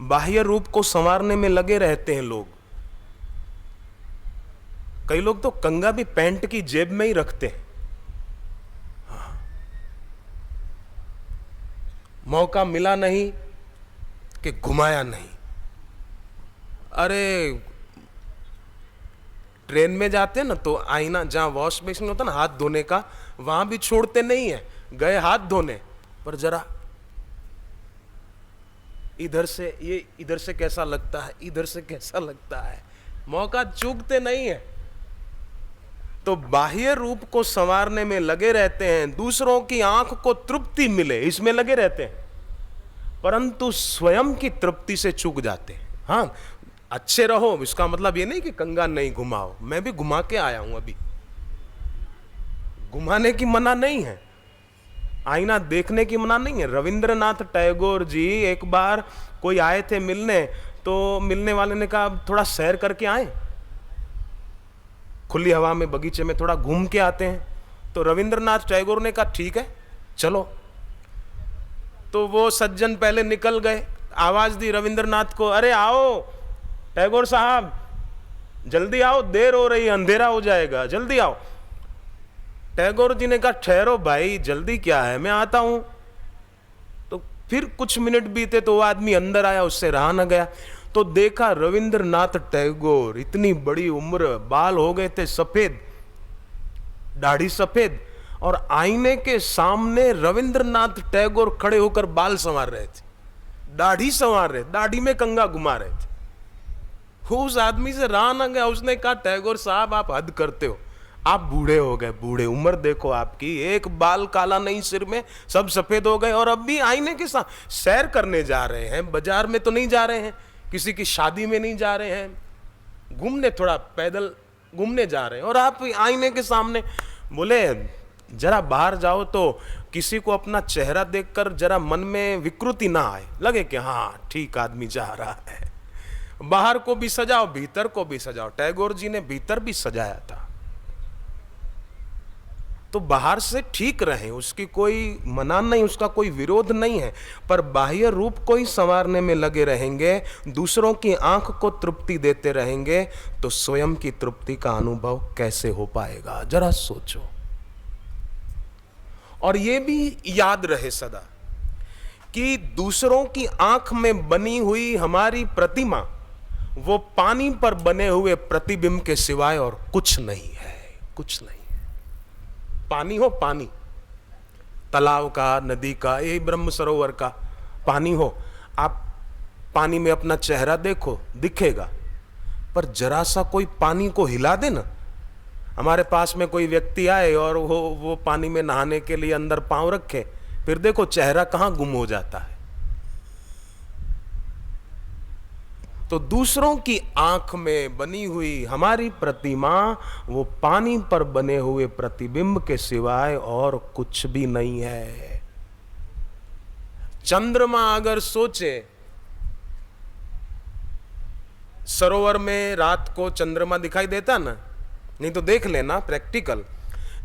बाह्य रूप को संवारने में लगे रहते हैं लोग। कई लोग तो कंघा भी पैंट की जेब में ही रखते हैं। मौका मिला नहीं कि घुमाया नहीं। अरे ट्रेन में जाते हैं ना तो आईना जहां वॉश बेसिन होता है ना हाथ धोने का, वहां भी छोड़ते नहीं है। गए हाथ धोने पर जरा इधर से, ये इधर से कैसा लगता है, इधर से कैसा लगता है, मौका चूकते नहीं है। तो बाह्य रूप को संवारने में लगे रहते हैं, दूसरों की आंख को तृप्ति मिले इसमें लगे रहते हैं, परंतु स्वयं की तृप्ति से चूक जाते हैं। हाँ, अच्छे रहो इसका मतलब ये नहीं कि कंगा नहीं घुमाओ, मैं भी घुमा के आया हूं, अभी घुमाने की मना नहीं है, आईना देखने की मना नहीं है। रविंद्रनाथ टैगोर जी एक बार कोई आए थे मिलने, तो मिलने वाले ने कहा थोड़ा सैर करके आए, खुली हवा में बगीचे में थोड़ा घूम के आते हैं। तो रविंद्रनाथ टैगोर ने कहा ठीक है चलो। तो वो सज्जन पहले निकल गए, आवाज दी रविंद्रनाथ को, अरे आओ टैगोर साहब जल्दी आओ, देर हो रही है, अंधेरा हो जाएगा, जल्दी आओ। टैगोर जी ने कहा ठहरो भाई, जल्दी क्या है, मैं आता हूं। तो फिर कुछ मिनट बीते तो वो आदमी अंदर आया, उससे रहा न गया। तो देखा रविंद्रनाथ टैगोर, इतनी बड़ी उम्र, बाल हो गए थे सफेद, दाढ़ी सफेद, और आईने के सामने रविंद्रनाथ टैगोर खड़े होकर बाल संवार रहे थे, दाढ़ी संवार रहे, दाढ़ी में कंघा घुमा रहे थे। उस आदमी से रहा न गया, उसने कहा टैगोर साहब आप हद करते हो, आप बूढ़े हो गए, बूढ़े, उम्र देखो आपकी, एक बाल काला नहीं सिर में, सब सफेद हो गए, और अब भी आईने के साथ सैर करने जा रहे हैं, बाजार में तो नहीं जा रहे हैं, किसी की शादी में नहीं जा रहे हैं, घूमने थोड़ा पैदल घूमने जा रहे हैं, और आप आईने के सामने। बोले जरा बाहर जाओ तो किसी को अपना चेहरा देखकर जरा मन में विकृति ना आए, लगे कि हाँ ठीक आदमी जा रहा है। बाहर को भी सजाओ, भीतर को भी सजाओ। टैगोर जी ने भीतर भी सजाया था, तो बाहर से ठीक रहे, उसकी कोई मना नहीं, उसका कोई विरोध नहीं है, पर बाह्य रूप को ही संवारने में लगे रहेंगे, दूसरों की आंख को तृप्ति देते रहेंगे, तो स्वयं की तृप्ति का अनुभव कैसे हो पाएगा, जरा सोचो। और यह भी याद रहे सदा कि दूसरों की आंख में बनी हुई हमारी प्रतिमा वो पानी पर बने हुए प्रतिबिंब के सिवाय और कुछ नहीं है, कुछ नहीं है। पानी हो, पानी, तालाब का, नदी का, यही ब्रह्म सरोवर का पानी हो, आप पानी में अपना चेहरा देखो, दिखेगा, पर जरा सा कोई पानी को हिला दे ना, हमारे पास में कोई व्यक्ति आए और वो पानी में नहाने के लिए अंदर पांव रखे, फिर देखो चेहरा कहां गुम हो जाता है। तो दूसरों की आंख में बनी हुई हमारी प्रतिमा वो पानी पर बने हुए प्रतिबिंब के सिवाय और कुछ भी नहीं है। चंद्रमा अगर सोचे, सरोवर में रात को चंद्रमा दिखाई देता ना, नहीं तो देख लेना प्रैक्टिकल,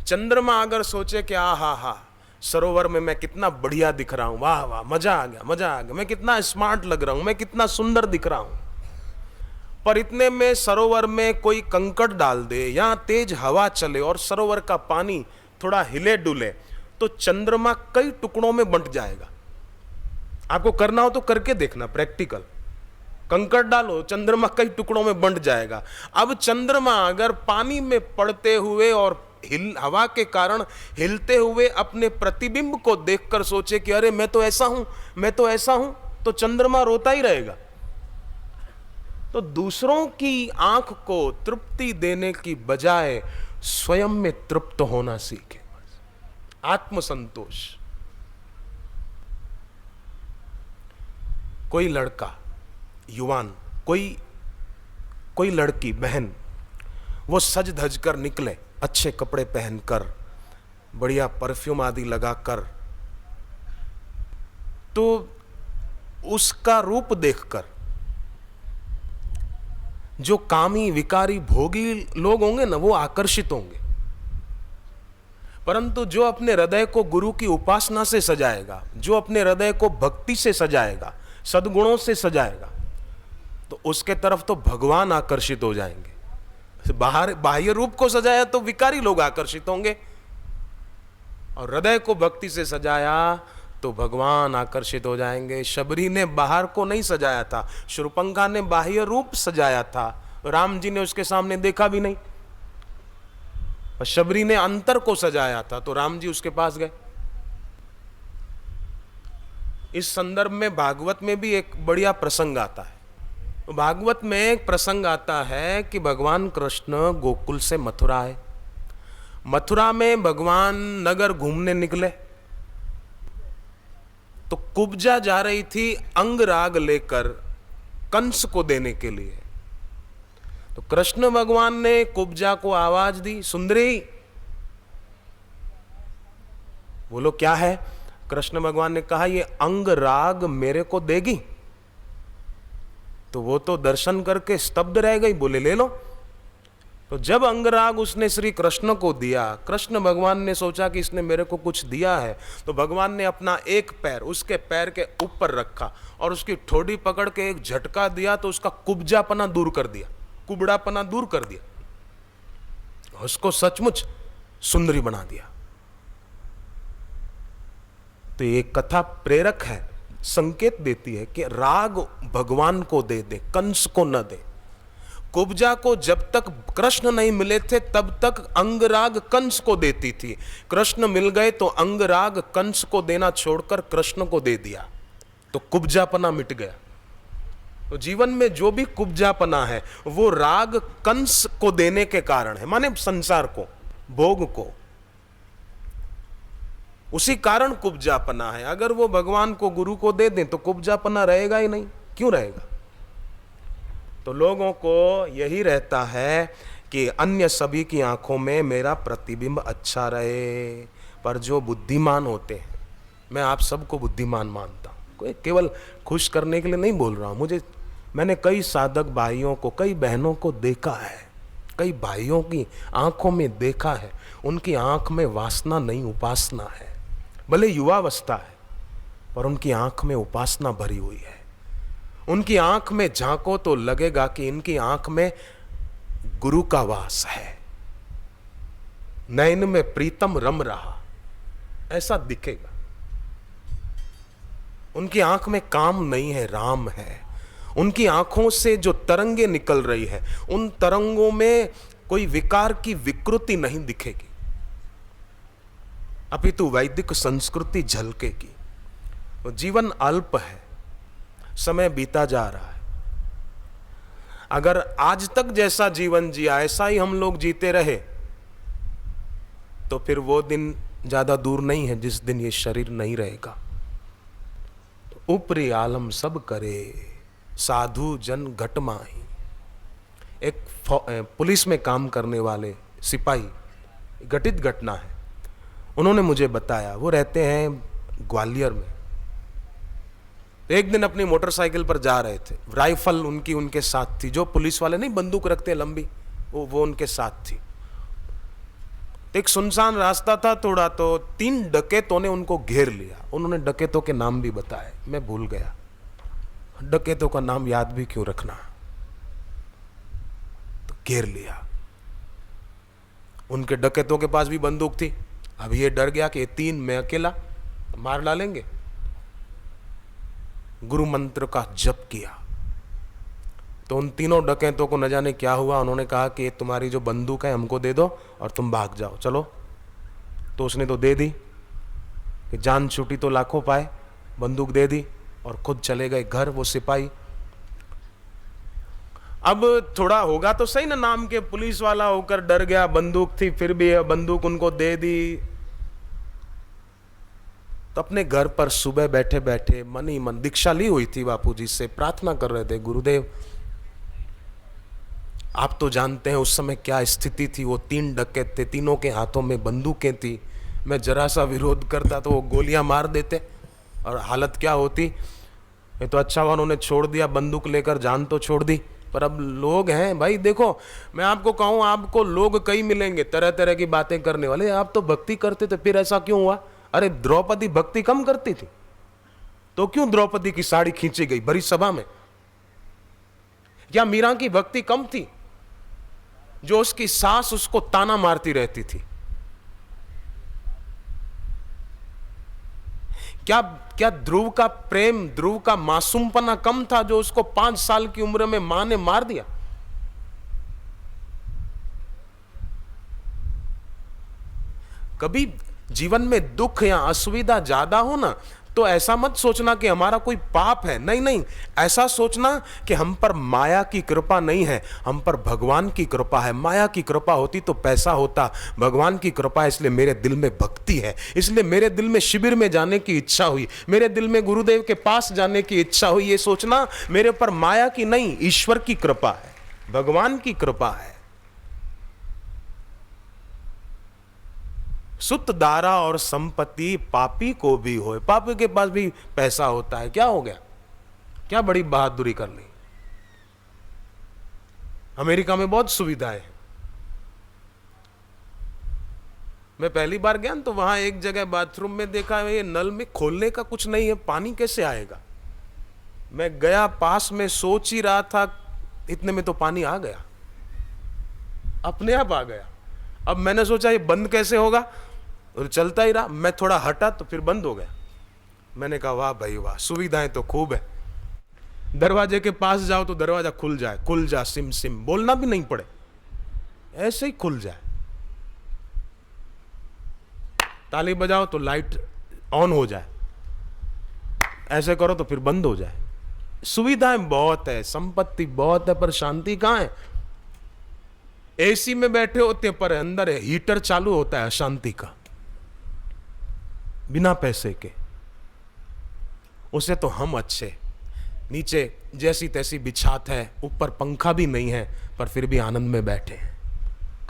चंद्रमा अगर सोचे कि आ हा सरोवर में मैं कितना बढ़िया दिख रहा हूं, वाह वाह मजा आ गया, मजा आ गया, मैं कितना स्मार्ट लग रहा हूं, मैं कितना सुंदर दिख रहा हूं, पर इतने में सरोवर में कोई कंकड़ डाल दे या तेज हवा चले और सरोवर का पानी थोड़ा हिले डुले, तो चंद्रमा कई टुकड़ों में बंट जाएगा। आपको करना हो तो करके देखना प्रैक्टिकल, कंकड़ डालो, चंद्रमा कई टुकड़ों में बंट जाएगा। अब चंद्रमा अगर पानी में पड़ते हुए और हवा के कारण हिलते हुए अपने प्रतिबिंब को देखकर सोचे कि अरे मैं तो ऐसा हूं, मैं तो ऐसा हूं, तो चंद्रमा रोता ही रहेगा। तो दूसरों की आंख को तृप्ति देने की बजाय स्वयं में तृप्त होना सीखे, आत्मसंतोष। कोई लड़का, युवान, कोई लड़की, बहन, वो सज धज कर निकले, अच्छे कपड़े पहनकर, बढ़िया परफ्यूम आदि लगाकर, तो उसका रूप देखकर जो कामी विकारी भोगी लोग होंगे ना, वो आकर्षित होंगे, परंतु जो अपने हृदय को गुरु की उपासना से सजाएगा, जो अपने हृदय को भक्ति से सजाएगा, सद्गुणों से सजाएगा तो उसके तरफ तो भगवान आकर्षित हो जाएंगे। बाहर बाह्य रूप को सजाया तो विकारी लोग आकर्षित होंगे, और हृदय को भक्ति से सजाया तो भगवान आकर्षित हो जाएंगे। शबरी ने बाहर को नहीं सजाया था, शूर्पणखा ने बाह्य रूप सजाया था, राम जी ने उसके सामने देखा भी नहीं। और शबरी ने अंतर को सजाया था तो राम जी उसके पास गए। इस संदर्भ में भागवत में भी एक बढ़िया प्रसंग आता है। भागवत में एक प्रसंग आता है कि भगवान कृष्ण गोकुल से मथुरा आए। मथुरा में भगवान नगर घूमने निकले तो कुब्जा जा रही थी अंगराग लेकर कंस को देने के लिए। तो कृष्ण भगवान ने कुब्जा को आवाज दी, सुंदरी। बोलो क्या है? कृष्ण भगवान ने कहा, ये अंगराग मेरे को देगी? तो वो तो दर्शन करके स्तब्ध रह गई, बोले ले लो। तो जब अंगराग उसने श्री कृष्ण को दिया, कृष्ण भगवान ने सोचा कि इसने मेरे को कुछ दिया है, तो भगवान ने अपना एक पैर उसके पैर के ऊपर रखा और उसकी ठोड़ी पकड़ के एक झटका दिया तो उसका कुब्जापना दूर कर दिया, कुबड़ापना दूर कर दिया, उसको सचमुच सुंदरी बना दिया। तो ये कथा प्रेरक है, संकेत देती है कि राग भगवान को दे दे, कंस को न दे। कुब्जा को जब तक कृष्ण नहीं मिले थे तब तक अंगराग कंस को देती थी। कृष्ण मिल गए तो अंगराग कंस को देना छोड़कर कृष्ण को दे दिया, तो कुब्जापना मिट गया। तो जीवन में जो भी कुब्जापना है वो राग कंस को देने के कारण है, माने संसार को, भोग को, उसी कारण कुब्जापना है। अगर वो भगवान को, गुरु को दे दें तो कुब्जापना रहेगा ही नहीं। क्यों रहेगा? तो लोगों को यही रहता है कि अन्य सभी की आंखों में मेरा प्रतिबिंब अच्छा रहे। पर जो बुद्धिमान होते हैं, मैं आप सबको बुद्धिमान मानता हूं, कोई केवल खुश करने के लिए नहीं बोल रहा हूं। मैंने कई साधक भाइयों को, कई बहनों को देखा है, कई भाइयों की आंखों में देखा है, उनकी आंख में वासना नहीं उपासना है। भले युवावस्था है पर उनकी आंख में उपासना भरी हुई है। उनकी आंख में झांको तो लगेगा कि इनकी आंख में गुरु का वास है, नयन में प्रीतम रम रहा, ऐसा दिखेगा। उनकी आंख में काम नहीं है, राम है। उनकी आंखों से जो तरंगे निकल रही है, उन तरंगों में कोई विकार की विकृति नहीं दिखेगी, अपितु वैदिक संस्कृति झलकेगी। जीवन अल्प है, समय बीता जा रहा है। अगर आज तक जैसा जीवन जिया ऐसा ही हम लोग जीते रहे तो फिर वो दिन ज्यादा दूर नहीं है जिस दिन ये शरीर नहीं रहेगा। तो ऊपरी आलम सब करे, साधु जन घट माही। एक पुलिस में काम करने वाले सिपाही, घटित घटना है, उन्होंने मुझे बताया। वो रहते हैं ग्वालियर में। एक दिन अपनी मोटरसाइकिल पर जा रहे थे, राइफल उनके साथ थी, जो पुलिस वाले नहीं बंदूक रखते लंबी, वो उनके साथ थी। एक सुनसान रास्ता था थोड़ा, तो 3 डकैतों ने उनको घेर लिया। उन्होंने डकैतों के नाम भी बताए, मैं भूल गया। डकैतों का नाम याद भी क्यों रखना। तो घेर लिया। उनके डकैतों के पास भी बंदूक थी। अब ये डर गया कि ये 3 मैं अकेला, मार डालेंगे। गुरु मंत्र का जप किया तो उन तीनों डकैतों को न जाने क्या हुआ। उन्होंने कहा कि तुम्हारी जो बंदूक है हमको दे दो और तुम भाग जाओ, चलो। तो उसने तो दे दी कि जान छूटी तो लाखों पाए, बंदूक दे दी और खुद चले गए घर वो सिपाही। अब थोड़ा होगा तो सही ना, नाम के पुलिस वाला होकर डर गया, बंदूक थी फिर भी बंदूक उनको दे दी। तो अपने घर पर सुबह बैठे बैठे मन ही मन, दीक्षा ली हुई थी बापूजी से, प्रार्थना कर रहे थे, गुरुदेव आप तो जानते हैं उस समय क्या स्थिति थी। वो 3 डकैत थे, तीनों के हाथों में बंदूकें थी। मैं जरा सा विरोध करता तो वो गोलियां मार देते और हालत क्या होती। ये तो अच्छा हुआ उन्होंने छोड़ दिया, बंदूक लेकर जान तो छोड़ दी। पर अब लोग हैं भाई, देखो मैं आपको कहूं, आपको लोग कई मिलेंगे तरह तरह की बातें करने वाले। आप तो भक्ति करते थे, फिर ऐसा क्यों हुआ? अरे द्रौपदी भक्ति कम करती थी, तो क्यों द्रौपदी की साड़ी खींची गई भरी सभा में? क्या मीरा की भक्ति कम थी जो उसकी सास उसको ताना मारती रहती थी? क्या क्या ध्रुव का प्रेम, ध्रुव का मासूमपना कम था जो उसको 5 साल की उम्र में मां ने मार दिया? कभी जीवन में दुख या असुविधा ज्यादा हो ना, तो ऐसा मत सोचना कि हमारा कोई पाप है। नहीं नहीं, ऐसा सोचना कि हम पर माया की कृपा नहीं है, हम पर भगवान की कृपा है। माया की कृपा होती तो पैसा होता, भगवान की कृपा है इसलिए मेरे दिल में भक्ति है, इसलिए मेरे दिल में शिविर में जाने की इच्छा हुई, मेरे दिल में गुरुदेव के पास जाने की इच्छा हुई। ये सोचना मेरे पर माया की नहीं, ईश्वर की कृपा है, भगवान की कृपा है। सुत दारा और संपत्ति पापी को भी होए। पापी के पास भी पैसा होता है, क्या हो गया? क्या बड़ी बहादुरी कर ली? अमेरिका में बहुत सुविधाएं हैं। मैं पहली बार गया तो वहां एक जगह बाथरूम में देखा ये नल में खोलने का कुछ नहीं है, पानी कैसे आएगा? मैं गया, पास में सोच ही रहा था, इतने में तो पानी आ गया, अपने आप आ गया। अब मैंने सोचा ये बंद कैसे होगा, और चलता ही रहा। मैं थोड़ा हटा तो फिर बंद हो गया। मैंने कहा वाह भाई वाह, सुविधाएं तो खूब है। दरवाजे के पास जाओ तो दरवाजा खुल जाए, खुल जा सिम सिम, बोलना भी नहीं पड़े, ऐसे ही खुल जाए। ताली बजाओ तो लाइट ऑन हो जाए, ऐसे करो तो फिर बंद हो जाए। सुविधाएं बहुत है, संपत्ति बहुत है, पर शांति कहां है? एसी में बैठे होते पर अंदर है हीटर चालू होता है अशांति का, बिना पैसे के। उसे तो हम अच्छे, नीचे जैसी तैसी बिछात है, ऊपर पंखा भी नहीं है, पर फिर भी आनंद में बैठे हैं।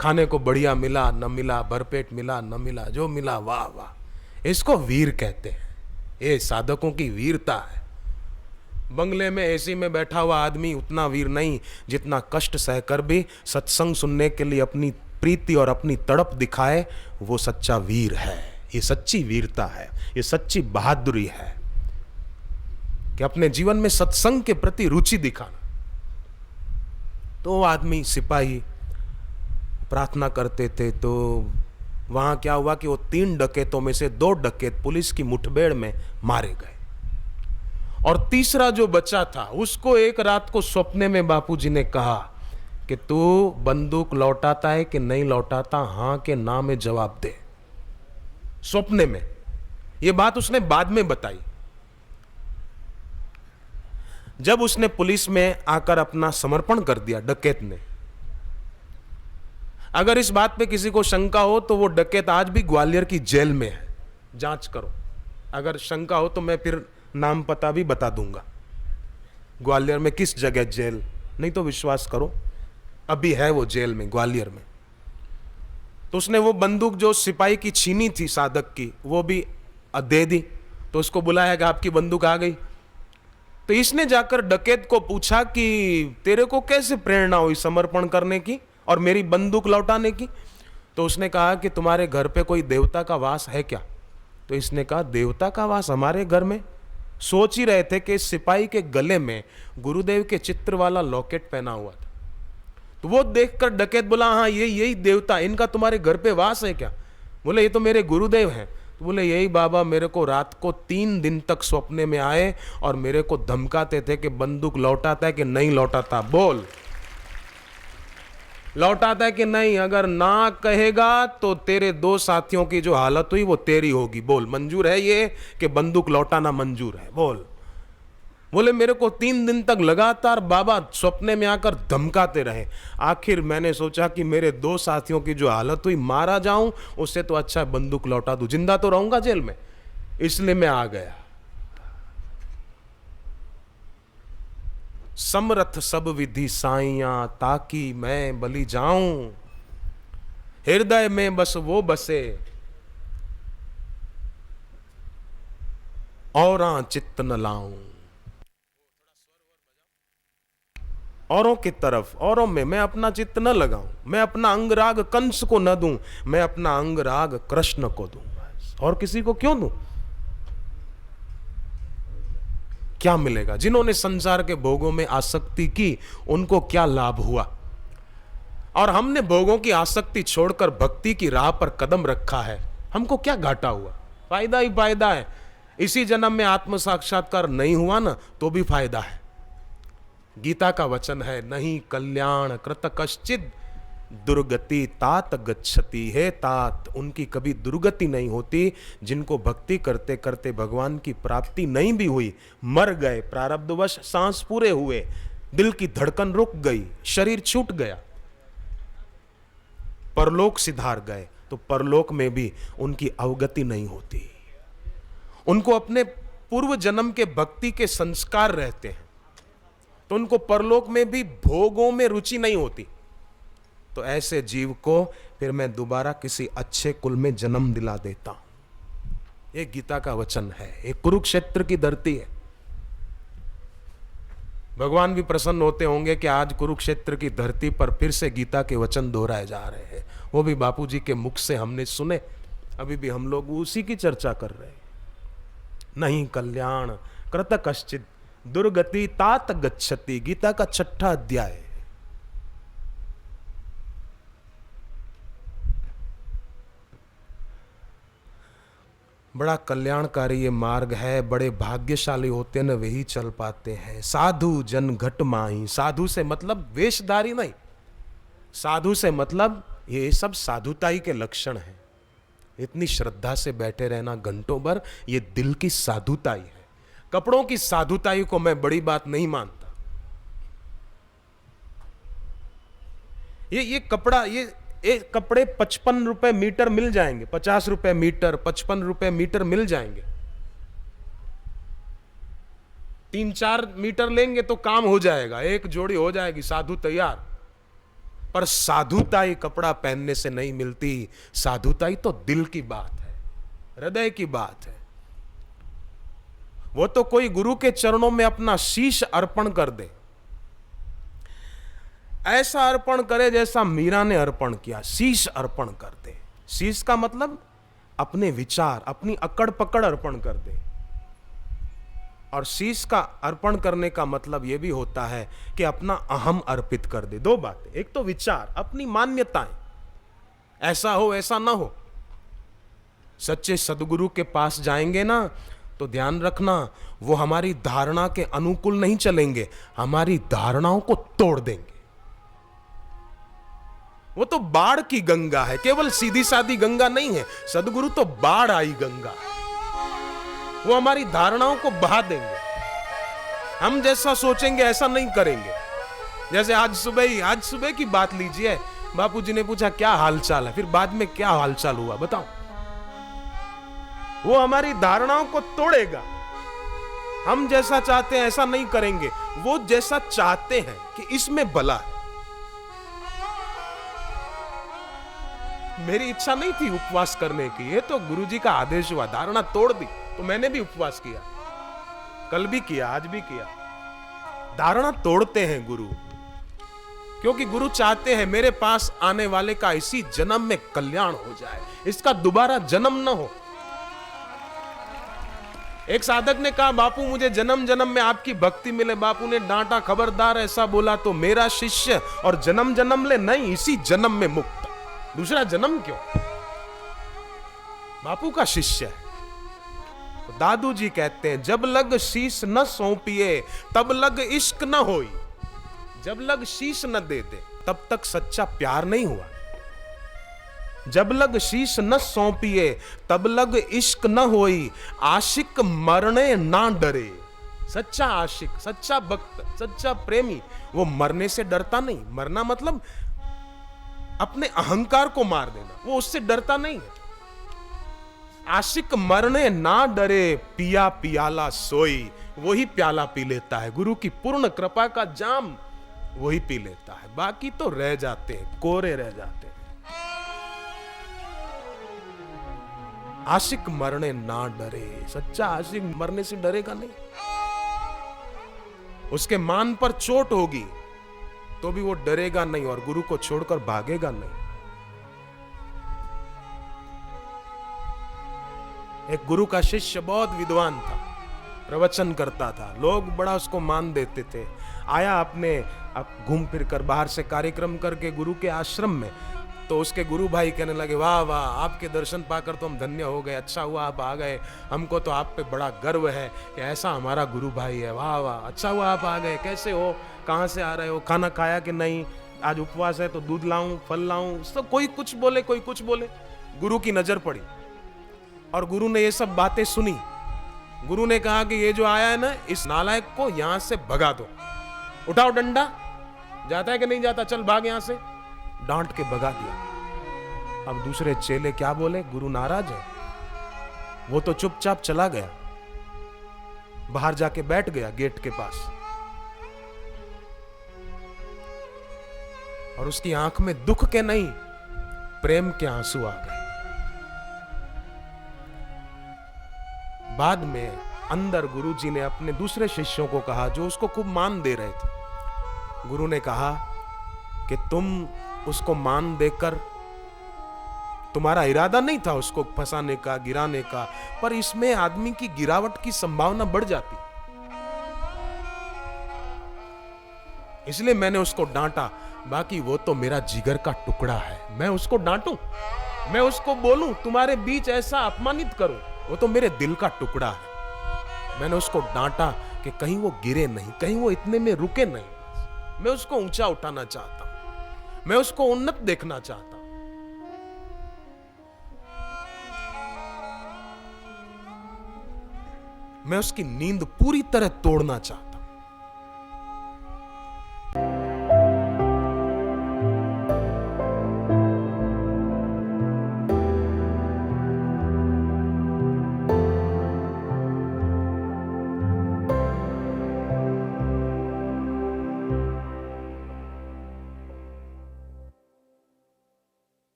खाने को बढ़िया मिला न मिला, भरपेट मिला न मिला, जो मिला वाह वाह। इसको वीर कहते हैं, ये साधकों की वीरता है। बंगले में एसी में बैठा हुआ आदमी उतना वीर नहीं जितना कष्ट सहकर भी सत्संग सुनने के लिए अपनी प्रीति और अपनी तड़प दिखाए, वो सच्चा वीर है। ये सच्ची वीरता है, ये सच्ची बहादुरी है कि अपने जीवन में सत्संग के प्रति रुचि दिखाना। तो वो आदमी, सिपाही प्रार्थना करते थे, तो वहां क्या हुआ कि वो 3 डकैतों में से 2 डकैत पुलिस की मुठभेड़ में मारे गए, और तीसरा जो बचा था उसको एक रात को सपने में बापूजी ने कहा कि तू बंदूक लौटाता है कि नहीं लौटाता, हां के ना में जवाब दे। सपने में ये बात उसने बाद में बताई, जब उसने पुलिस में आकर अपना समर्पण कर दिया डकैत ने। अगर इस बात पे किसी को शंका हो तो वो डकैत आज भी ग्वालियर की जेल में है, जांच करो। अगर शंका हो तो मैं फिर नाम पता भी बता दूंगा, ग्वालियर में किस जगह जेल, नहीं तो विश्वास करो अभी है वो जेल में, ग्वालियर में। तो उसने वो बंदूक जो सिपाही की छीनी थी साधक की, वो भी दे दी। तो उसको बुलाया कि आपकी बंदूक आ गई। तो इसने जाकर डकैत को पूछा कि तेरे को कैसे प्रेरणा हुई समर्पण करने की और मेरी बंदूक लौटाने की? तो उसने कहा कि तुम्हारे घर पे कोई देवता का वास है क्या? तो इसने कहा देवता का वास हमारे घर में? सोच ही रहे थे कि सिपाही के गले में गुरुदेव के चित्र वाला लॉकेट पहना हुआ था। तो वो देखकर डकैत बोला हाँ यही देवता, इनका तुम्हारे घर पे वास है क्या? बोले ये तो मेरे गुरुदेव हैं। तो बोले यही बाबा मेरे को रात को 3 दिन तक सपने में आए और मेरे को धमकाते थे कि बंदूक लौटाता है कि नहीं लौटाता, बोल लौटाता है कि नहीं? अगर ना कहेगा तो तेरे 2 साथियों की जो हालत हुई वो तेरी होगी, बोल मंजूर है ये कि बंदूक लौटाना मंजूर है, बोल। बोले मेरे को 3 दिन तक लगातार बाबा सपने में आकर धमकाते रहे। आखिर मैंने सोचा कि मेरे 2 साथियों की जो हालत हुई मारा जाऊं, उससे तो अच्छा बंदूक लौटा दूं, जिंदा तो रहूंगा जेल में, इसलिए मैं आ गया। समरथ सब विधि साइयां ताकि मैं बलि जाऊं, हृदय में बस वो बसे औरा चित्त न लाऊं। औरों की तरफ, औरों में मैं अपना चित्त न लगाऊं, मैं अपना अंगराग कंस को न दूं, मैं अपना अंगराग कृष्ण को दूं, और किसी को क्यों दूं? क्या मिलेगा? जिन्होंने संसार के भोगों में आसक्ति की उनको क्या लाभ हुआ? और हमने भोगों की आसक्ति छोड़कर भक्ति की राह पर कदम रखा है, हमको क्या घाटा हुआ? फायदा ही फायदा है। इसी जन्म में आत्म साक्षात्कार नहीं हुआ ना तो भी फायदा है। गीता का वचन है, नहीं कल्याण कृत कश्चित दुर्गति तात गच्छति। है तात, उनकी कभी दुर्गति नहीं होती जिनको भक्ति करते करते भगवान की प्राप्ति नहीं भी हुई, मर गए, प्रारब्धवश सांस पूरे हुए, दिल की धड़कन रुक गई, शरीर छूट गया, परलोक सिधार गए, तो परलोक में भी उनकी अवगति नहीं होती। उनको अपने पूर्व जन्म के भक्ति के संस्कार रहते हैं, तो उनको परलोक में भी भोगों में रुचि नहीं होती। तो ऐसे जीव को फिर मैं दोबारा किसी अच्छे कुल में जन्म दिला देता हूं। ये गीता का वचन है, ये कुरुक्षेत्र की धरती है। भगवान भी प्रसन्न होते होंगे कि आज कुरुक्षेत्र की धरती पर फिर से गीता के वचन दोहराए जा रहे हैं। वो भी बापूजी के मुख से हमने सुने, अभी भी हम लोग उसी की चर्चा कर रहे हैं। नहीं कल्याण कृत कश्चित दुर्गति तात गच्छति, गीता का 6ठा अध्याय। बड़ा कल्याणकारी ये मार्ग है, बड़े भाग्यशाली होते हैं न वही चल पाते हैं। साधु जन घट माही, साधु से मतलब वेशधारी नहीं, साधु से मतलब ये सब साधुताई के लक्षण हैं। इतनी श्रद्धा से बैठे रहना घंटों भर, ये दिल की साधुताई है। कपड़ों की साधुताई को मैं बड़ी बात नहीं मानता। ये कपड़ा, ये कपड़े 55 रुपए मीटर मिल जाएंगे, 50 रुपए मीटर, 55 रुपए मीटर मिल जाएंगे। 3-4 मीटर लेंगे तो काम हो जाएगा, एक जोड़ी हो जाएगी, साधु तैयार। पर साधुताई कपड़ा पहनने से नहीं मिलती। साधुताई तो दिल की बात है, हृदय की बात है। वो तो कोई गुरु के चरणों में अपना शीश अर्पण कर दे, ऐसा अर्पण करे जैसा मीरा ने अर्पण किया, शीश अर्पण कर दे। शीश का मतलब अपने विचार, अपनी अकड़ पकड़ अर्पण कर दे। और शीश का अर्पण करने का मतलब यह भी होता है कि अपना अहम अर्पित कर दे। दो बातें, एक तो विचार, अपनी मान्यताएं, ऐसा हो ऐसा ना हो। सच्चे सदगुरु के पास जाएंगे ना तो ध्यान रखना, वो हमारी धारणा के अनुकूल नहीं चलेंगे, हमारी धारणाओं को तोड़ देंगे। वो तो बाढ़ की गंगा है, केवल सीधी सादी गंगा नहीं है। सदगुरु तो बाढ़ आई गंगा है, वो हमारी धारणाओं को बहा देंगे। हम जैसा सोचेंगे ऐसा नहीं करेंगे। जैसे आज सुबह की बात लीजिए, बापूजी ने पूछा क्या हालचाल है, फिर बाद में क्या हालचाल हुआ बताओ। वो हमारी धारणाओं को तोड़ेगा। हम जैसा चाहते हैं ऐसा नहीं करेंगे, वो जैसा चाहते हैं कि इसमें भला है। मेरी इच्छा नहीं थी उपवास करने की, ये तो गुरुजी का आदेश हुआ, धारणा तोड़ दी तो मैंने भी उपवास किया, कल भी किया, आज भी किया। धारणा तोड़ते हैं गुरु, क्योंकि गुरु चाहते हैं मेरे पास आने वाले का इसी जन्म में कल्याण हो जाए, इसका दोबारा जन्म न हो। एक साधक ने कहा बापू मुझे जन्म जन्म में आपकी भक्ति मिले। बापू ने डांटा, खबरदार ऐसा बोला तो मेरा शिष्य और जन्म जन्म ले नहीं, इसी जन्म में मुक्त, दूसरा जन्म क्यों। बापू का शिष्य है। तो दादू जी कहते हैं जब लग शीश न सौंपिए तब लग इश्क न होई। जब लग शीश न दे दे तब तक सच्चा प्यार नहीं हुआ। जब लग शीश न सौंपिए तब लग इश्क न होई। आशिक मरने ना डरे। सच्चा आशिक, सच्चा भक्त, सच्चा प्रेमी वो मरने से डरता नहीं। मरना मतलब अपने अहंकार को मार देना, वो उससे डरता नहीं है। आशिक मरने ना डरे, पिया पियाला सोई। वही प्याला पी लेता है, गुरु की पूर्ण कृपा का जाम वही पी लेता है। बाकी तो रह जाते हैं, कोरे रह जाते हैं। आशिक मरने ना डरे, सच्चा आशिक मरने से डरेगा नहीं। उसके मान पर चोट होगी तो भी वो डरेगा नहीं और गुरु को छोड़कर भागेगा नहीं। एक गुरु का शिष्य बहुत विद्वान था, प्रवचन करता था, लोग बड़ा उसको मान देते थे। आया अपने अब घूम फिर कर बाहर से कार्यक्रम करके गुरु के आश्रम में, तो उसके गुरु भाई कहने लगे, वाह वाह, आपके दर्शन पाकर तो हम धन्य हो गए, अच्छा हुआ आप आ गए, हमको तो आप पे बड़ा गर्व है कि ऐसा हमारा गुरु भाई है, वाह वाह, अच्छा हुआ आप आ गए, कैसे हो, कहाँ से आ रहे हो, खाना खाया कि नहीं, आज उपवास है तो दूध लाऊं, फल लाऊं, सब कोई कुछ बोले, कोई कुछ बोले। गुरु की नजर पड़ी और गुरु ने ये सब बातें सुनी। गुरु ने कहा कि ये जो आया है ना, इस नालायक को यहां से भगा दो, उठाओ डंडा, जाता है कि नहीं जाता, चल भाग यहां से। डांट के भगा दिया। अब दूसरे चेले क्या बोले, गुरु नाराज है, वो तो चुपचाप चला गया, बाहर जाके बैठ गया गेट के पास, और उसकी आंख में दुख के नहीं, प्रेम के आंसू आ गए। बाद में अंदर गुरुजी ने अपने दूसरे शिष्यों को कहा, जो उसको खूब मान दे रहे थे, गुरु ने कहा कि तुम उसको मान देकर, तुम्हारा इरादा नहीं था उसको फंसाने का, गिराने का, पर इसमें आदमी की गिरावट की संभावना बढ़ जाती, इसलिए मैंने उसको डांटा। बाकी वो तो मेरा जिगर का टुकड़ा है, मैं उसको डांटूं, मैं उसको बोलूं, तुम्हारे बीच ऐसा अपमानित करूं, वो तो मेरे दिल का टुकड़ा है। मैंने उसको डांटा कि कहीं वो गिरे नहीं, कहीं वो इतने में रुके नहीं। मैं उसको ऊंचा उठाना चाहता हूं, मैं उसको उन्नत देखना चाहता हूं। मैं उसकी नींद पूरी तरह तोड़ना चाहता हूं।